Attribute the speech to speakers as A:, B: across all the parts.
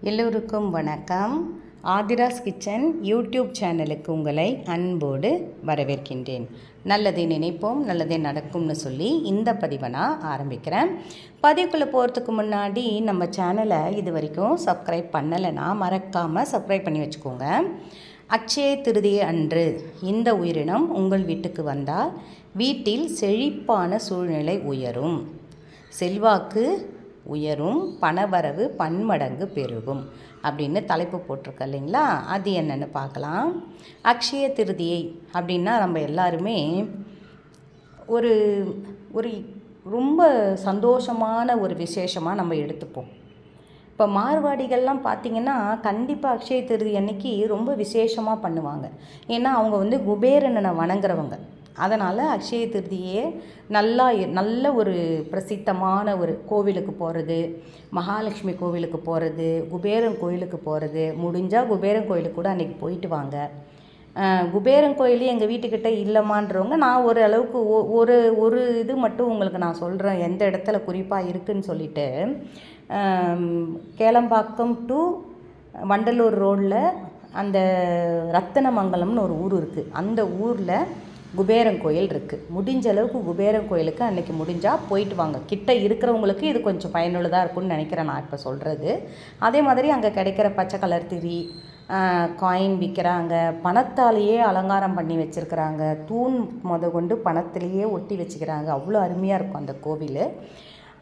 A: எல்லோருக்கும் வணக்கம். Aadhira's kitchen YouTube சேனலுக்கு உங்களை அன்போடு வரவேற்கின்றேன். நல்லதை நினைப்போம், நல்லதே நடக்கும்னு சொல்லி இந்த பதிவை நான் ஆரம்பிக்கிறேன். பதிவுக்குள்ளே போகிறதுக்கு முன்னாடி நம்ம சேனலை இது வரைக்கும் சப்ஸ்கிரைப் பண்ணலைன்னா மறக்காமல் சப்ஸ்கிரைப் பண்ணி வச்சுக்கோங்க. அட்சய திருதியை அன்று இந்த உயிரினம் உங்கள் வீட்டுக்கு வந்தால் வீட்டில் செழிப்பான சூழ்நிலை உயரும், செல்வாக்கு உயரும், பணவரவு பன்மடங்கு பெருகும் அப்படின்னு தலைப்பு போட்டிருக்க இல்லைங்களா? அது என்னென்னு பார்க்கலாம். அக்ஷய திருதியை அப்படின்னா நம்ம எல்லாருமே ஒரு ஒரு ரொம்ப சந்தோஷமான ஒரு விசேஷமாக நம்ம எடுத்துப்போம். இப்போ மார்வாடிகள்லாம் பார்த்திங்கன்னா கண்டிப்பாக அக்ஷய திருதி அன்னைக்கு ரொம்ப விசேஷமாக பண்ணுவாங்க. ஏன்னா அவங்க குபேரனை வணங்குறவங்க. அதனால் அக்ஷய திருதியே நல்ல ஒரு பிரசித்தமான ஒரு கோவிலுக்கு போகிறது, மகாலட்சுமி கோவிலுக்கு போகிறது, குபேரன் கோயிலுக்கு போகிறது. முடிஞ்சால் குபேரன் கோயிலுக்கு கூட அன்றைக்கி போயிட்டு வாங்க. குபேரன் கோயிலே எங்கள் வீட்டுக்கிட்ட இல்லைமான்றவங்க நான் ஒரு அளவுக்கு ஒரு இது மட்டும் உங்களுக்கு நான் சொல்கிறேன் எந்த இடத்துல குறிப்பாக இருக்குதுன்னு சொல்லிட்டு. கேளம்பாக்கம் டு வண்டலூர் ரோடில் அந்த ரத்தனமங்கலம்னு ஒரு ஊர் இருக்குது. அந்த ஊரில் குபேரன் கோயில் இருக்குது. முடிஞ்ச அளவுக்கு குபேரன் கோயிலுக்கு அன்றைக்கி முடிஞ்சால் போயிட்டு வாங்க. கிட்ட இருக்கிறவங்களுக்கு இது கொஞ்சம் பயனுள்ளதாக இருக்கும்னு நினைக்கிறேன் நான் இப்போ சொல்கிறது. அதே மாதிரி அங்கே கிடைக்கிற பச்சை கலர் திரி, காயின் விற்கிறாங்க, பணத்தாலேயே அலங்காரம் பண்ணி வச்சுருக்கிறாங்க, தூண் கொண்டு பணத்திலேயே ஒட்டி வச்சுக்கிறாங்க. அவ்வளோ அருமையாக இருக்கும் அந்த கோவில்.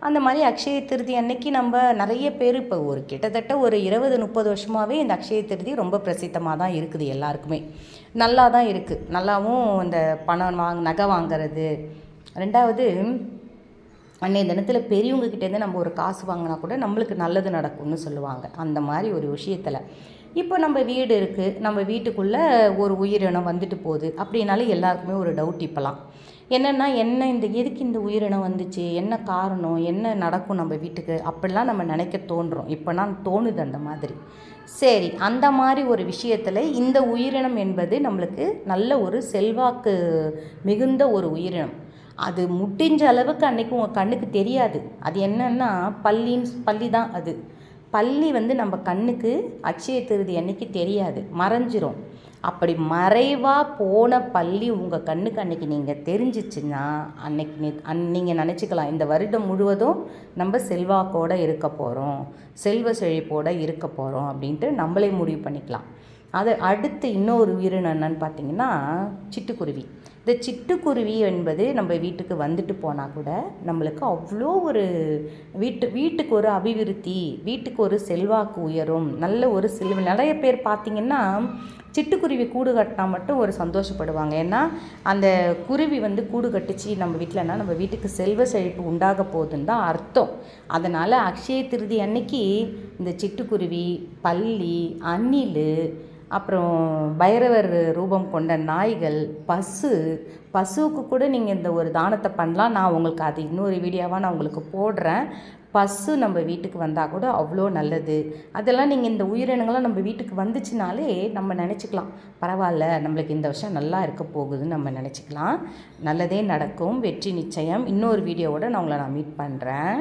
A: அந்த மாதிரி அக்ஷய திருதி அன்னைக்கு நம்ம நிறைய பேர் இப்போ கிட்டத்தட்ட ஒரு 20-30 வருஷமாகவே இந்த அக்ஷய திருதி ரொம்ப பிரசித்தமாக தான் இருக்குது. எல்லாருக்குமே நல்லா தான் இருக்குது. நல்லாவும் இந்த பணம் நகை வாங்கிறது. ரெண்டாவது, அன்றைய தினத்தில் பெரியவங்கக்கிட்டேருந்து நம்ம ஒரு காசு வாங்கினா கூட நம்மளுக்கு நல்லது நடக்கும்னு சொல்லுவாங்க. அந்த மாதிரி ஒரு விஷயத்தில் இப்போ நம்ம வீடு இருக்குது, நம்ம வீட்டுக்குள்ளே ஒரு உயிரினம் வந்துட்டு போகுது அப்படின்னாலும் எல்லாருக்குமே ஒரு டவுட் இப்போலாம் என்னென்னா, எதுக்கு இந்த உயிரினம் வந்துச்சு, என்ன காரணம், என்ன நடக்கும் நம்ம வீட்டுக்கு அப்படிலாம் நம்ம நினைக்க தோன்றும். இப்போனா தோணுது அந்த மாதிரி. சரி, அந்த மாதிரி ஒரு விஷயத்தில் இந்த உயிரினம் என்பது நம்மளுக்கு நல்ல ஒரு செல்வாக்கு மிகுந்த ஒரு உயிரினம். அது முடிஞ்ச அளவுக்கு அன்றைக்கி உங்கள் கண்ணுக்கு தெரியாது. அது என்னன்னா பள்ளி தான். அது பள்ளி நம்ம கண்ணுக்கு அட்சய திருதி அன்னைக்கு தெரியாது, மறைஞ்சிரும். அப்படி மறைவாக போன பள்ளி உங்கள் கண்ணுக்கு அன்றைக்கி நீங்கள் தெரிஞ்சிச்சுன்னா அன்னைக்கு நீங்கள் நினச்சிக்கலாம், இந்த வருடம் முழுவதும் நம்ம செல்வாக்கோடு இருக்க போகிறோம், செல்வ செழிப்போடு இருக்க போகிறோம் அப்படின்ட்டு நம்மளே முடிவு பண்ணிக்கலாம். அது அடுத்து இன்னொரு உயிரினம் என்னன்னு பார்த்திங்கன்னா சிட்டுக்குருவி. இந்த சிட்டுக்குருவி என்பது நம்ம வீட்டுக்கு வந்துட்டு போனால் கூட நம்மளுக்கு அவ்வளோ ஒரு வீட்டுக்கு ஒரு அபிவிருத்தி, வீட்டுக்கு ஒரு செல்வாக்கு உயரும், நல்ல ஒரு நிறைய பேர் பார்த்திங்கன்னா சிட்டுக்குருவி கூடு கட்டினா மட்டும் ஒரு சந்தோஷப்படுவாங்க. ஏன்னா அந்த குருவி கூடு கட்டிச்சு நம்ம வீட்டிலனா நம்ம வீட்டுக்கு செல்வ செழிப்பு உண்டாக போகுதுன்னு தான் அர்த்தம். அதனால் அக்ஷய திருதி அன்னைக்கு இந்த சிட்டுக்குருவி, பல்லி, அணில், அப்புறம் பைரவர் ரூபம் கொண்ட நாய்கள், பசுவுக்கு கூட நீங்கள் இந்த ஒரு தானத்தை பண்ணலாம். நான் உங்களுக்கு அது இன்னொரு வீடியோவாக நான் உங்களுக்கு போடுறேன். பசு நம்ம வீட்டுக்கு வந்தால் கூட அவ்வளோ நல்லது. அதெல்லாம் நீங்கள் இந்த உயிரினங்கள்லாம் நம்ம வீட்டுக்கு வந்துச்சுனாலே நம்ம நினச்சிக்கலாம், பரவாயில்ல நம்மளுக்கு இந்த வருஷம் நல்லா இருக்க போகுதுன்னு நம்ம நினச்சிக்கலாம். நல்லதே நடக்கும், வெற்றி நிச்சயம். இன்னொரு வீடியோவோட நான் உங்களை மீட் பண்ணுறேன்.